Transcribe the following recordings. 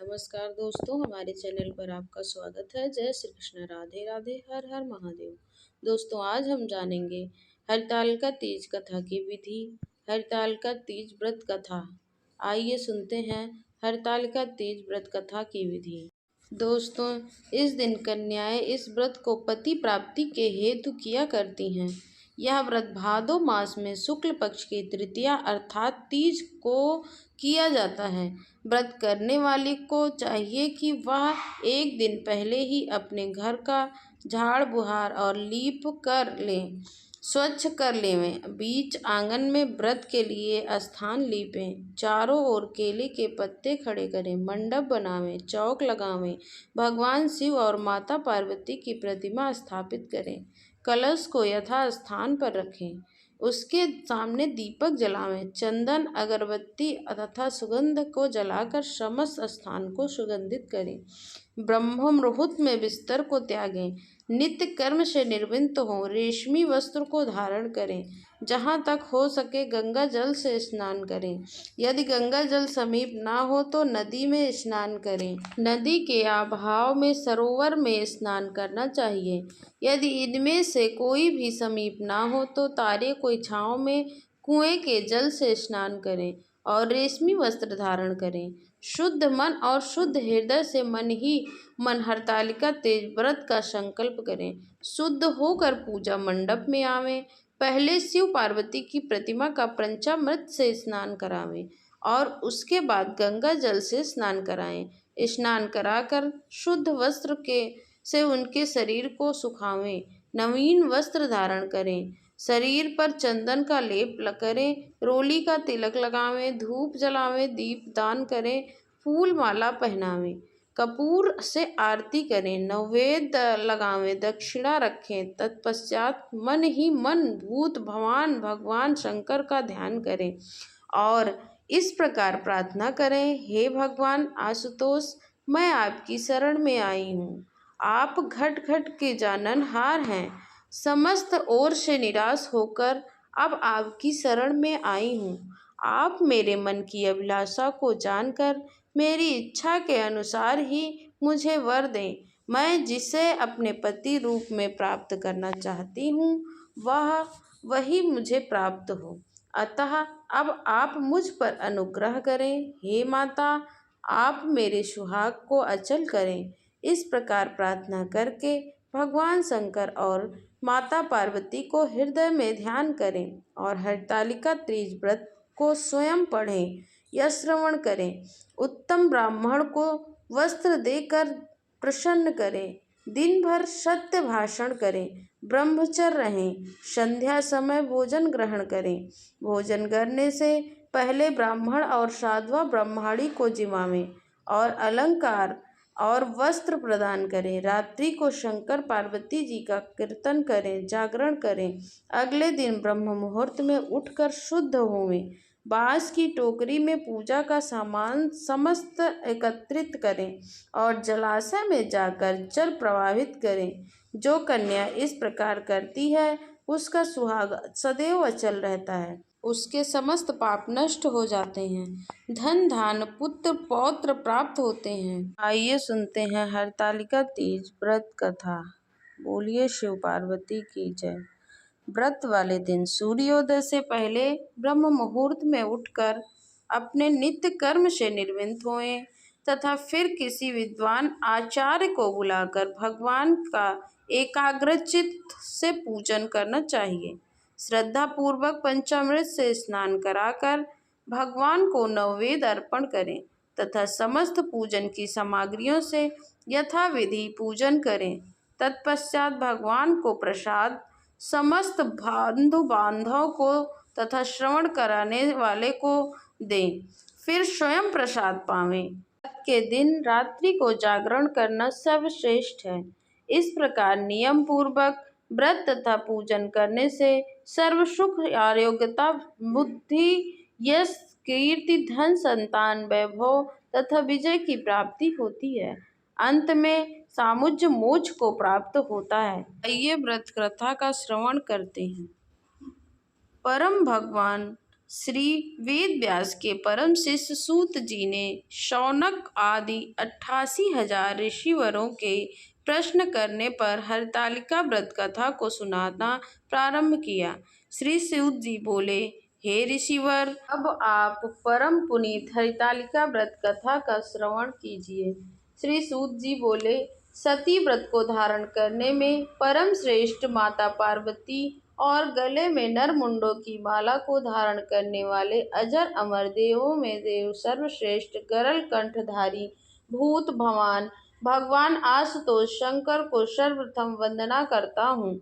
नमस्कार दोस्तों, हमारे चैनल पर आपका स्वागत है। जय श्री कृष्ण, राधे राधे, हर हर महादेव। दोस्तों, आज हम जानेंगे हरतालिका तीज कथा की विधि। हरतालिका तीज व्रत कथा। आइए सुनते हैं हरतालिका तीज व्रत कथा की विधि। दोस्तों, इस दिन कन्याएं इस व्रत को पति प्राप्ति के हेतु किया करती हैं। यह व्रत भादो मास में शुक्ल पक्ष की तृतीया अर्थात तीज को किया जाता है। व्रत करने वाली को चाहिए कि वह एक दिन पहले ही अपने घर का झाड़ बुहार और लीप कर लें, स्वच्छ कर लें। बीच आंगन में व्रत के लिए स्थान लीपें, चारों ओर केले के पत्ते खड़े करें, मंडप बनावें, चौक लगावें, भगवान शिव और माता पार्वती की प्रतिमा स्थापित करें, कलश को यथा स्थान पर रखें, उसके सामने दीपक जलावें, चंदन अगरबत्ती तथा सुगंध को जलाकर समस्त स्थान को सुगंधित करें। ब्रह्म मुहूर्त में बिस्तर को त्यागें, नित्य कर्म से निर्वित हों, रेशमी वस्त्र को धारण करें, जहाँ तक हो सके गंगा जल से स्नान करें। यदि गंगा जल समीप ना हो तो नदी में स्नान करें। नदी के अभाव में सरोवर में स्नान करना चाहिए। यदि इनमें से कोई भी समीप ना हो तो तारे कोई छांव में कुएं के जल से स्नान करें और रेशमी वस्त्र धारण करें। शुद्ध मन और शुद्ध हृदय से मन ही मन हरतालिका तीज व्रत का संकल्प करें। शुद्ध होकर पूजा मंडप में आवें। पहले शिव पार्वती की प्रतिमा का पंचामृत से स्नान करावें और उसके बाद गंगा जल से स्नान कराएं। स्नान कराकर शुद्ध वस्त्र से उनके शरीर को सुखावें। नवीन वस्त्र धारण करें। शरीर पर चंदन का लेप करें, रोली का तिलक लगावें, धूप जलावें, दीप दान करें, फूल माला पहनावें, कपूर से आरती करें, नैवेद्य लगावें, दक्षिणा रखें। तत्पश्चात मन ही मन भूत भवान भगवान शंकर का ध्यान करें और इस प्रकार प्रार्थना करें, हे भगवान आशुतोष, मैं आपकी शरण में आई हूँ। आप घट घट के जाननहार हैं। समस्त ओर से निराश होकर अब आपकी शरण में आई हूँ। आप मेरे मन की अभिलाषा को जानकर मेरी इच्छा के अनुसार ही मुझे वर दें। मैं जिसे अपने पति रूप में प्राप्त करना चाहती हूँ वही मुझे प्राप्त हो। अतः अब आप मुझ पर अनुग्रह करें। हे माता, आप मेरे सुहाग को अचल करें। इस प्रकार प्रार्थना करके भगवान शंकर और माता पार्वती को हृदय में ध्यान करें और हरतालिका तीज व्रत को स्वयं पढ़ें या श्रवण करें। उत्तम ब्राह्मण को वस्त्र देकर प्रसन्न करें। दिन भर सत्य भाषण करें। ब्रह्मचर्य रहें। संध्या समय भोजन ग्रहण करें। भोजन करने से पहले ब्राह्मण और साध्वा ब्राह्मणी को जिमावें और अलंकार और वस्त्र प्रदान करें। रात्रि को शंकर पार्वती जी का कीर्तन करें, जागरण करें। अगले दिन ब्रह्म मुहूर्त में उठकर शुद्ध होवें। बांस की टोकरी में पूजा का सामान समस्त एकत्रित करें और जलाशय में जाकर जल प्रवाहित करें। जो कन्या इस प्रकार करती है उसका सुहाग सदैव अचल रहता है। उसके समस्त पाप नष्ट हो जाते हैं। धन धान पुत्र पौत्र प्राप्त होते हैं। आइए सुनते हैं हरतालिका तीज व्रत कथा। बोलिए शिव पार्वती की जय। व्रत वाले दिन सूर्योदय से पहले ब्रह्म मुहूर्त में उठकर अपने नित्य कर्म से निर्वित होएं तथा फिर किसी विद्वान आचार्य को बुलाकर भगवान का एकाग्रचित्त से पूजन करना चाहिए। श्रद्धा पूर्वक पंचामृत से स्नान कराकर भगवान को नैवेद्य अर्पण करें तथा समस्त पूजन की सामग्रियों से यथाविधि पूजन करें। तत्पश्चात भगवान को प्रसाद समस्त बंधु बांधव को तथा श्रवण कराने वाले को दें, फिर स्वयं प्रसाद पावें। व्रत के दिन रात्रि को जागरण करना सर्वश्रेष्ठ है। इस प्रकार नियम पूर्वक व्रत तथा पूजन करने से सर्व सुख, आरोग्यता, बुद्धि, यश, कीर्ति, धन, संतान, वैभव तथा विजय की प्राप्ति होती है। अंत में सामुज्य मोक्ष को प्राप्त होता है। आइए व्रत कथा का श्रवण करते हैं। परम भगवान श्री वेद व्यास के परम शिष्य सूत जी ने शौनक आदि 88,000 ऋषिवरों के प्रश्न करने पर हरतालिका व्रत कथा को सुनाना प्रारंभ किया। श्री सूत जी बोले, हे ऋषिवर, अब आप परम पुनीत हरतालिका व्रत कथा का श्रवण कीजिए। श्री सूत जी बोले, सती व्रत को धारण करने में परम श्रेष्ठ माता पार्वती और गले में नरमुंडों की माला को धारण करने वाले अजर अमर देवों में देव सर्वश्रेष्ठ गरल कंठधारी भूत भवान भगवान आशुतोष शंकर को सर्वप्रथम वंदना करता हूँ।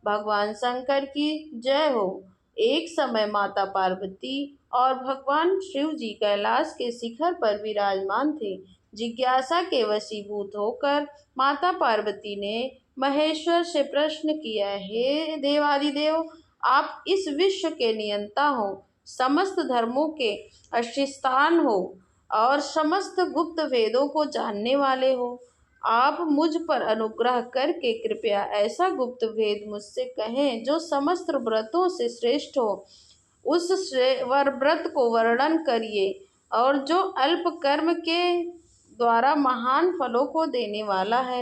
भगवान शंकर की जय हो। एक समय माता पार्वती और भगवान शिव जी कैलाश के शिखर पर विराजमान थे। जिज्ञासा के वशीभूत होकर माता पार्वती ने महेश्वर से प्रश्न किया, हे देवादिदेव, आप इस विश्व के नियंता हो, समस्त धर्मों के अधिष्ठान हो और समस्त गुप्त वेदों को जानने वाले हो। आप मुझ पर अनुग्रह करके कृपया ऐसा गुप्त वेद मुझसे कहें जो समस्त व्रतों से श्रेष्ठ हो। उस व्रत को वर्णन करिए और जो अल्प कर्म के द्वारा महान फलों को देने वाला है।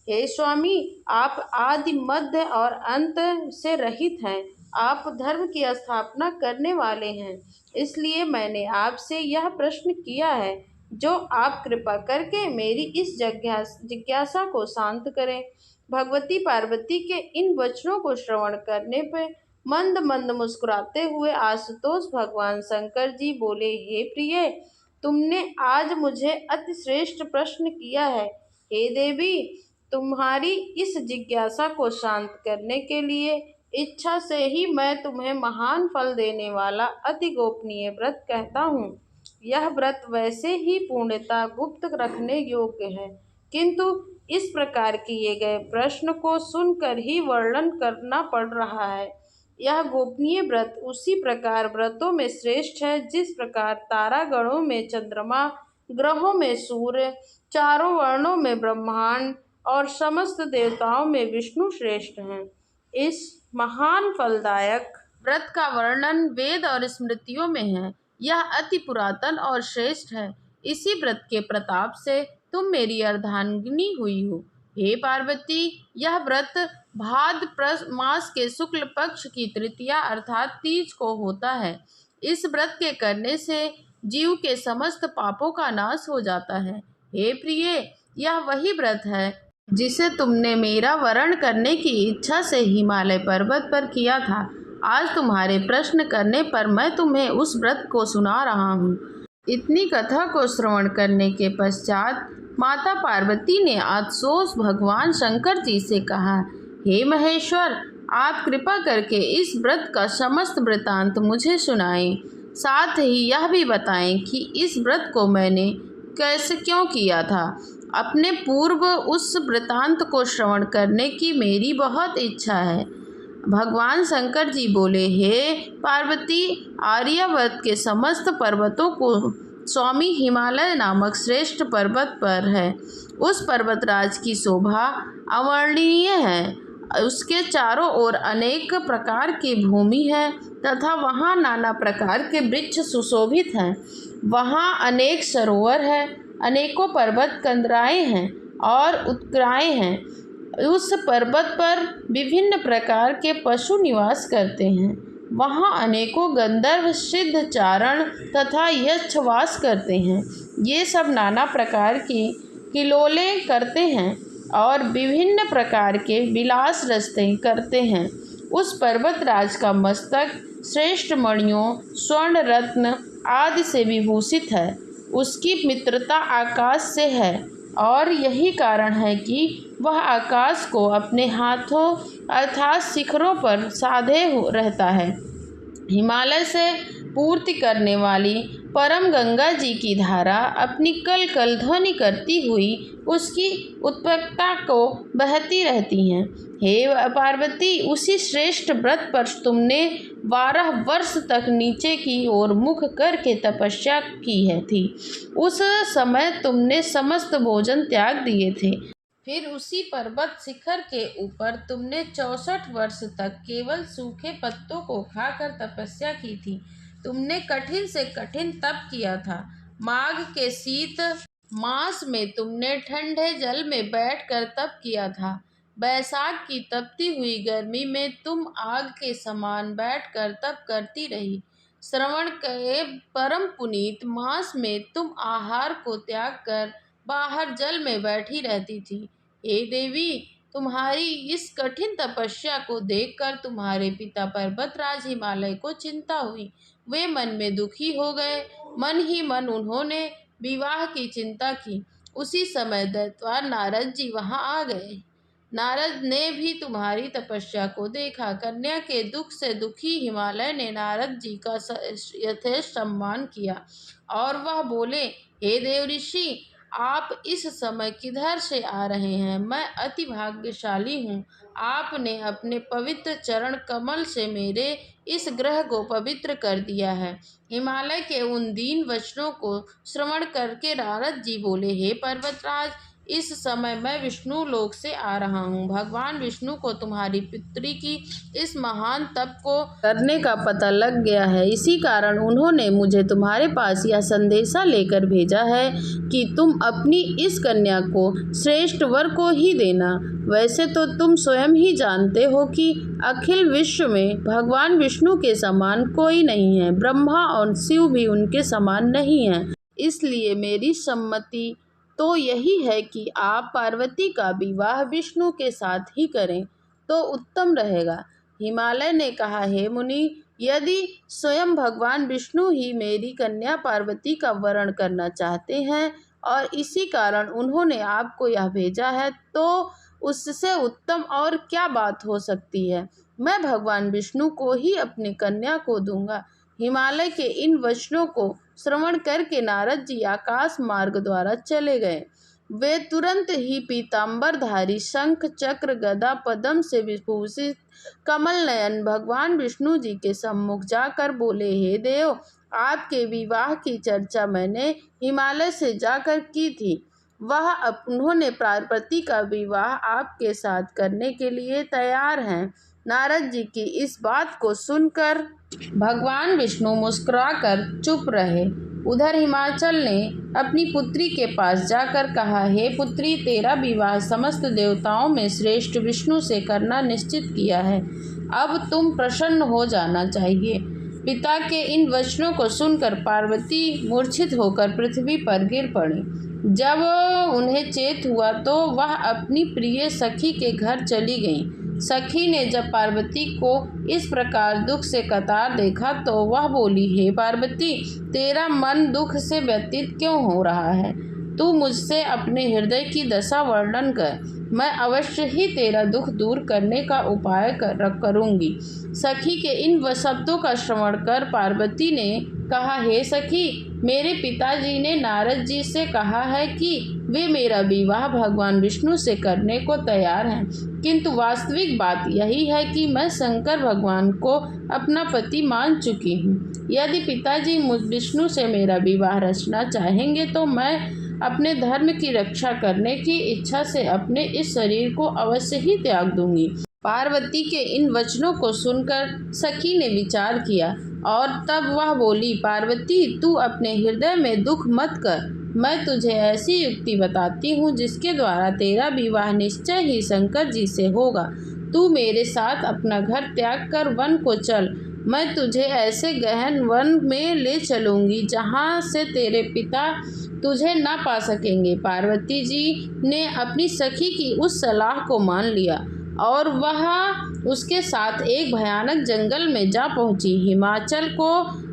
हे स्वामी, आप आदि मध्य और अंत से रहित हैं। आप धर्म की स्थापना करने वाले हैं, इसलिए मैंने आपसे यह प्रश्न किया है, जो आप कृपा करके मेरी इस जिज्ञासा को शांत करें। भगवती पार्वती के इन वचनों को श्रवण करने पर मंद मंद मुस्कुराते हुए आशुतोष भगवान शंकर जी बोले, हे प्रिय, तुमने आज मुझे अति श्रेष्ठ प्रश्न किया है। हे देवी, तुम्हारी इस जिज्ञासा को शांत करने के लिए इच्छा से ही मैं तुम्हें महान फल देने वाला अति गोपनीय व्रत कहता हूँ। यह व्रत वैसे ही पूर्णता गुप्त रखने योग्य है, किंतु इस प्रकार किए गए प्रश्न को सुनकर ही वर्णन करना पड़ रहा है। यह गोपनीय व्रत उसी प्रकार व्रतों में श्रेष्ठ है जिस प्रकार तारागणों में चंद्रमा, ग्रहों में सूर्य, चारों वर्णों में ब्रह्मांड और समस्त देवताओं में विष्णु श्रेष्ठ हैं। इस महान फलदायक व्रत का वर्णन वेद और स्मृतियों में है। यह अति पुरातन और श्रेष्ठ है। इसी व्रत के प्रताप से तुम मेरी अर्धांगिनी हुई हो। हे पार्वती, यह व्रत भाद्र मास के शुक्ल पक्ष की तृतीया अर्थात तीज को होता है। इस व्रत के करने से जीव के समस्त पापों का नाश हो जाता है। हे प्रिय, यह वही व्रत है जिसे तुमने मेरा वरण करने की इच्छा से हिमालय पर्वत पर किया था। आज तुम्हारे प्रश्न करने पर मैं तुम्हें उस व्रत को सुना रहा हूँ। इतनी कथा को श्रवण करने के पश्चात माता पार्वती ने आशुतोष भगवान शंकर जी से कहा, हे महेश्वर, आप कृपा करके इस व्रत का समस्त वृतांत मुझे सुनाएं। साथ ही यह भी बताएं कि इस व्रत को मैंने कैसे क्यों किया था। अपने पूर्व उस वृतांत को श्रवण करने की मेरी बहुत इच्छा है। भगवान शंकर जी बोले, हे पार्वती, आर्यावर्त के समस्त पर्वतों को स्वामी हिमालय नामक श्रेष्ठ पर्वत पर है। उस पर्वतराज की शोभा अवर्णनीय है। उसके चारों ओर अनेक प्रकार की भूमि है तथा वहाँ नाना प्रकार के वृक्ष सुशोभित हैं। वहाँ अनेक सरोवर है, अनेकों पर्वत कंदराएँ हैं और उत्कराएँ हैं। उस पर्वत पर विभिन्न प्रकार के पशु निवास करते हैं। वहाँ अनेकों गंधर्व, सिद्ध, चारण तथा यक्ष वास करते हैं। ये सब नाना प्रकार की किलोले करते हैं और विभिन्न प्रकार के विलास रचते करते हैं। उस पर्वतराज का मस्तक श्रेष्ठ मणियों, स्वर्ण, रत्न आदि से विभूषित है। उसकी मित्रता आकाश से है और यही कारण है कि वह आकाश को अपने हाथों अर्थात शिखरों पर साधे रहता है। हिमालय से पूर्ति करने वाली परम गंगा जी की धारा अपनी कल कल ध्वनि करती हुई उसकी उत्पत्ता को बहती रहती हैं। हे पार्वती, उसी श्रेष्ठ व्रत पर तुमने 12 वर्ष तक नीचे की ओर मुख करके तपस्या की है थी। उस समय तुमने समस्त भोजन त्याग दिए थे। फिर उसी पर्वत शिखर के ऊपर तुमने 64 वर्ष तक केवल सूखे पत्तों को खाकर तपस्या की थी। तुमने कठिन से कठिन तप किया था। माघ के शीत मास में तुमने ठंडे जल में बैठकर तप किया था। बैसाख की तपती हुई गर्मी में तुम आग के समान बैठकर तप करती रही। श्रवण के परम पुनीत मास में तुम आहार को त्याग कर बाहर जल में बैठी रहती थी। हे देवी, तुम्हारी इस कठिन तपस्या को देखकर तुम्हारे पिता पर्वतराज हिमालय को चिंता हुई। वे मन में दुखी हो गए। मन ही मन उन्होंने विवाह की चिंता की। उसी समय दैत्यवान नारद जी वहां आ गए। नारद ने भी तुम्हारी तपस्या को देखा। कन्या के दुख से दुखी हिमालय ने नारद जी का यथेष्ट सम्मान किया और वह बोले, हे देव ऋषि, आप इस समय किधर से आ रहे हैं? मैं अति भाग्यशाली हूँ। आपने अपने पवित्र चरण कमल से मेरे इस ग्रह को पवित्र कर दिया है। हिमालय के उन दीन वचनों को श्रवण करके नारद जी बोले, हे पर्वतराज, इस समय मैं विष्णु लोक से आ रहा हूँ। भगवान विष्णु को तुम्हारी पुत्री की इस महान तप को करने का पता लग गया है। इसी कारण उन्होंने मुझे तुम्हारे पास यह संदेशा लेकर भेजा है कि तुम अपनी इस कन्या को श्रेष्ठ वर को ही देना। वैसे तो तुम स्वयं ही जानते हो कि अखिल विश्व में भगवान विष्णु के समान कोई नहीं है। ब्रह्मा और शिव भी उनके समान नहीं है। इसलिए मेरी सम्मति तो यही है कि आप पार्वती का विवाह विष्णु के साथ ही करें तो उत्तम रहेगा। हिमालय ने कहा, हे मुनि, यदि स्वयं भगवान विष्णु ही मेरी कन्या पार्वती का वरण करना चाहते हैं और इसी कारण उन्होंने आपको यह भेजा है, तो उससे उत्तम और क्या बात हो सकती है। मैं भगवान विष्णु को ही अपनी कन्या को दूंगा। हिमालय के इन वचनों को श्रवण करके नारद जी आकाश मार्ग द्वारा चले गए। वे तुरंत ही पीतांबरधारी, शंख चक्र गदा पद्म से विभूषित कमल नयन भगवान विष्णु जी के सम्मुख जाकर बोले, हे देव, आपके विवाह की चर्चा मैंने हिमालय से जाकर की थी। उन्होंने पार्वती का विवाह आपके साथ करने के लिए तैयार हैं। नारद जी की इस बात को सुनकर भगवान विष्णु मुस्कुराकर चुप रहे। उधर हिमाचल ने अपनी पुत्री के पास जाकर कहा, हे पुत्री, तेरा विवाह समस्त देवताओं में श्रेष्ठ विष्णु से करना निश्चित किया है। अब तुम प्रसन्न हो जाना चाहिए। पिता के इन वचनों को सुनकर पार्वती मूर्छित होकर पृथ्वी पर गिर पड़ी। जब उन्हें चेत हुआ तो वह अपनी प्रिय सखी के घर चली गईं। सखी ने जब पार्वती को इस प्रकार दुख से कतार देखा तो वह बोली, हे पार्वती, तेरा मन दुख से व्यतीत क्यों हो रहा है? तू मुझसे अपने हृदय की दशा वर्णन कर, मैं अवश्य ही तेरा दुख दूर करने का उपाय करूंगी। सखी के इन शब्दों का श्रवण कर पार्वती ने कहा, हे सखी, मेरे पिताजी ने नारद जी से कहा है कि वे मेरा विवाह भगवान विष्णु से करने को तैयार हैं, किंतु वास्तविक बात यही है कि मैं शंकर भगवान को अपना पति मान चुकी हूँ। यदि पिताजी मुझ विष्णु से मेरा विवाह रचना चाहेंगे तो मैं अपने धर्म की रक्षा करने की इच्छा से अपने इस शरीर को अवश्य ही त्याग दूंगी। पार्वती के इन वचनों को सुनकर सखी ने विचार किया और तब वह बोली, पार्वती, तू अपने हृदय में दुख मत कर। मैं तुझे ऐसी युक्ति बताती हूँ जिसके द्वारा तेरा विवाह निश्चय ही शंकर जी से होगा। तू मेरे साथ अपना घर त्याग कर वन को चल। मैं तुझे ऐसे गहन वन में ले चलूँगी जहाँ से तेरे पिता तुझे न पा सकेंगे। पार्वती जी ने अपनी सखी की उस सलाह को मान लिया और वह उसके साथ एक भयानक जंगल में जा पहुंची। हिमाचल को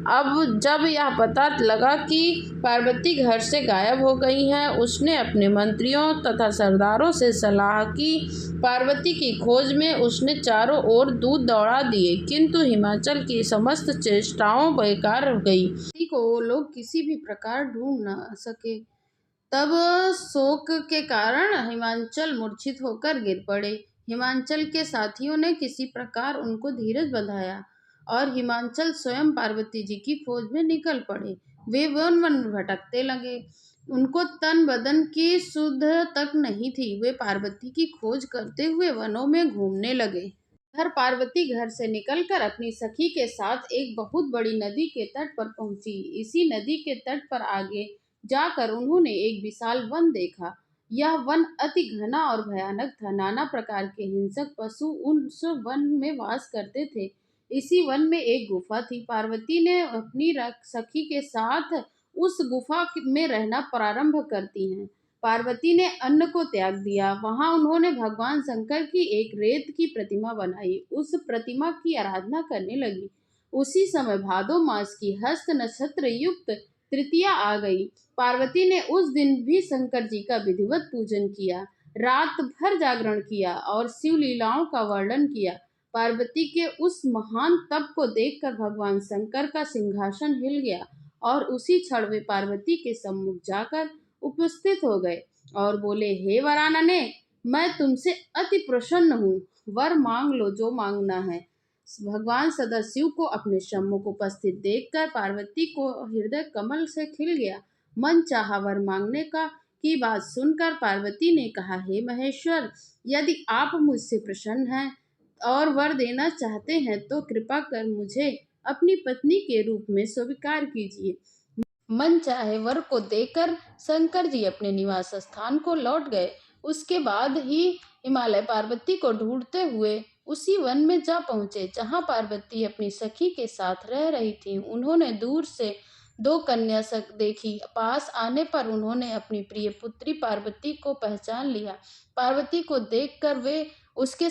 अब जब यह पता लगा कि पार्वती घर से गायब हो गई हैं, उसने अपने मंत्रियों तथा सरदारों से सलाह की। पार्वती की खोज में उसने चारों ओर दूत दौड़ा दिए, किंतु हिमाचल की समस्त चेष्टाओं बेकार हो गई। पार्वती को लोग किसी भी प्रकार ढूंढ न सके। तब शोक के कारण हिमाचल मूर्छित होकर गिर पड़े। हिमाचल के साथियों ने किसी प्रकार उनको धीरज बंधाया और हिमाचल स्वयं पार्वती जी की खोज में निकल पड़े। वे वन वन भटकते लगे। उनको तन बदन की सुध तक नहीं थी। वे पार्वती की खोज करते हुए वनों में घूमने लगे। उधर पार्वती घर से निकलकर अपनी सखी के साथ एक बहुत बड़ी नदी के तट पर पहुंची। इसी नदी के तट पर आगे जाकर उन्होंने एक विशाल वन देखा। यह वन अति घना और भयानक था। नाना प्रकार के हिंसक पशु उस वन में वास करते थे। इसी वन में एक गुफा थी। पार्वती ने अपनी सखी के साथ उस गुफा में रहना प्रारंभ करती हैं। पार्वती ने अन्न को त्याग दिया। वहां उन्होंने भगवान शंकर की एक रेत की प्रतिमा बनाई। उस प्रतिमा की आराधना करने लगी। उसी समय भादो मास की हस्त नक्षत्र युक्त तृतीया आ गई। पार्वती ने उस दिन भी शंकर जी का विधिवत पूजन किया, रात भर जागरण किया और शिव लीलाओं का वर्णन किया। पार्वती के उस महान तप को देखकर भगवान शंकर का सिंहासन हिल गया और उसी क्षण वे पार्वती के सम्मुख जाकर उपस्थित हो गए और बोले, हे वरानने, मैं तुमसे अति प्रसन्न हूँ। वर मांग लो जो मांगना है। भगवान सदाशिव को अपने सम्मुख उपस्थित देखकर पार्वती को हृदय कमल से खिल गया। मन चाहा वर मांगने का की बात सुनकर पार्वती ने कहा, हे महेश्वर, यदि आप मुझसे प्रसन्न हैं और वर देना चाहते हैं तो कृपा कर मुझे अपनी पत्नी के रूप में स्वीकार कीजिए। मन चाहे वर को देकर शंकर जी अपने निवास स्थान को लौट गए। उसके बाद ही हिमालय पार्वती को ढूंढते हुए उसी वन में जा पहुंचे जहां पार्वती अपनी सखी के साथ रह रही थी। उन्होंने दूर से दो कन्या देखी। पास आने पर उन्होंने अपनी प्रिय पुत्री पार्वती को पहचान लिया। पार्वती को देखकर वे उसके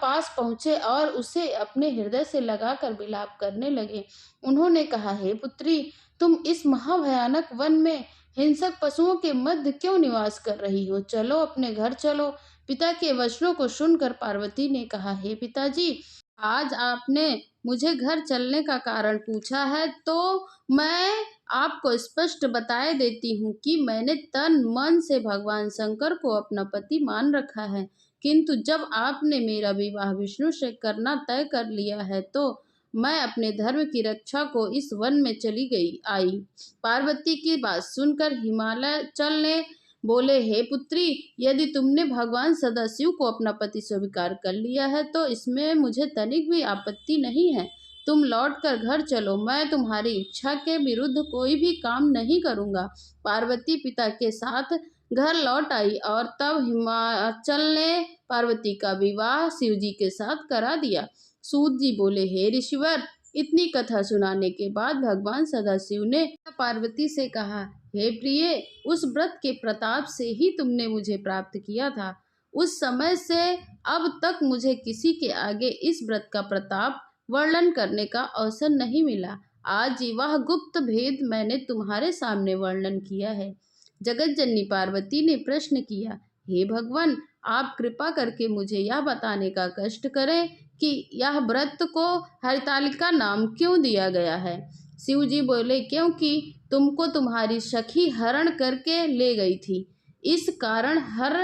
पास पहुंचे और उसे अपने हृदय से लगाकर विलाप करने लगे। उन्होंने कहा, हे पुत्री, तुम इस महाभयानक वन में हिंसक पशुओं के मध्य क्यों निवास कर रही हो? चलो, अपने घर चलो। पिता के वचनों को सुनकर पार्वती ने कहा, हे पिताजी, आज आपने मुझे घर चलने का कारण पूछा है तो मैं आपको स्पष्ट बताए देती हूँ कि मैंने तन मन से भगवान शंकर को अपना पति मान रखा है। किंतु जब आपने मेरा विवाह विष्णु से करना तय कर लिया है तो मैं अपने धर्म की रक्षा को इस वन में चली आई। पार्वती की बात सुनकर हिमालय चल ने बोले, हे पुत्री, यदि तुमने भगवान सदाशिव को अपना पति स्वीकार कर लिया है तो इसमें मुझे तनिक भी आपत्ति नहीं है। तुम लौटकर घर चलो। मैं तुम्हारी इच्छा के विरुद्ध कोई भी काम नहीं करूंगा। पार्वती पिता के साथ घर लौट आई और तब हिमाचल ने पार्वती का विवाह शिव जी के साथ करा दिया। सूत जी बोले, हे ऋषिवर, इतनी कथा सुनाने के बाद भगवान सदाशिव ने पार्वती से कहा, हे प्रिय, उस व्रत के प्रताप से ही तुमने मुझे प्राप्त किया था। उस समय से अब तक मुझे किसी के आगे इस व्रत का प्रताप वर्णन करने का अवसर नहीं मिला। आज वह गुप्त भेद मैंने तुम्हारे सामने वर्णन किया है। जगत जननी पार्वती ने प्रश्न किया, हे भगवान, आप कृपा करके मुझे यह बताने का कष्ट करें कि यह व्रत को हरितालिका नाम क्यों दिया गया है। शिव जी बोले, क्योंकि तुमको तुम्हारी सखी हरण करके ले गई थी। इस कारण हर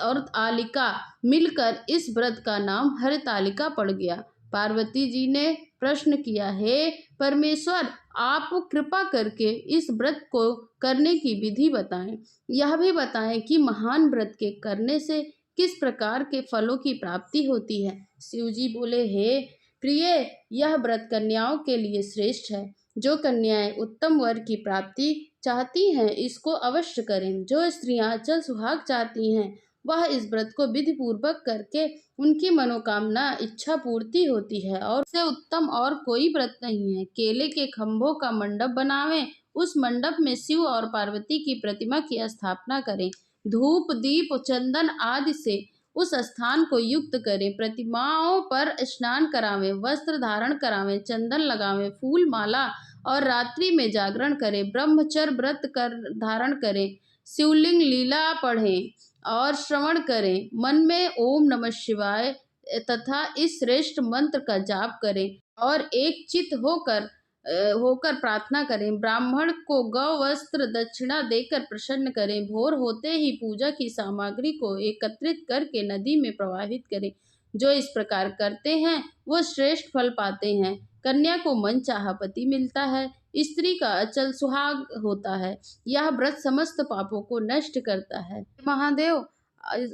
और आलिका मिलकर इस व्रत का नाम हरितालिका पड़ गया। पार्वती जी ने प्रश्न किया, हे परमेश्वर, आप कृपा करके इस व्रत को करने की विधि बताएं। यह भी बताएं कि महान व्रत के करने से किस प्रकार के फलों की प्राप्ति होती है। शिव जी बोले, हे प्रिय, यह व्रत कन्याओं के लिए श्रेष्ठ है। जो कन्याएं उत्तम वर की प्राप्ति चाहती हैं इसको अवश्य करें। जो स्त्रियां अचल सुहाग चाहती हैं वह इस व्रत को विधि पूर्वक करके उनकी मनोकामना इच्छा पूर्ति होती है और इससे उत्तम और कोई व्रत नहीं है। केले के खंभों का मंडप बनावें। उस मंडप में शिव और पार्वती की प्रतिमा की स्थापना करें। धूप, दीप, चंदन आदि से उस स्थान को युक्त करें। प्रतिमाओं पर स्नान करावें, वस्त्र धारण करावें, चंदन लगावें, फूल माला और रात्रि में जागरण करें। ब्रह्मचर्य व्रत कर धारण करें। शिवलिंग लीला पढ़ें और श्रवण करें। मन में ओम नमः शिवाय तथा इस श्रेष्ठ मंत्र का जाप करें और एक चित होकर प्रार्थना करें। ब्राह्मण को गौ वस्त्र दक्षिणा देकर प्रसन्न करें। भोर होते ही पूजा की सामग्री को एकत्रित करके नदी में प्रवाहित करें। जो इस प्रकार करते हैं वो श्रेष्ठ फल पाते हैं। कन्या को मनचाहा पति मिलता है। स्त्री का अचल सुहाग होता है। यह व्रत समस्त पापों को नष्ट करता है। महादेव,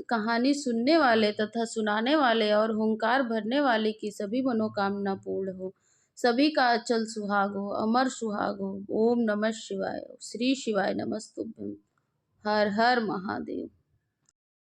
कहानी सुनने वाले तथा सुनाने वाले और हुंकार भरने वाले की सभी मनोकामना पूर्ण हो। सभी का अचल सुहाग हो, अमर सुहाग हो। ओम नमः शिवाय। श्री शिवाय नमस्तुभ्यं। हर हर महादेव।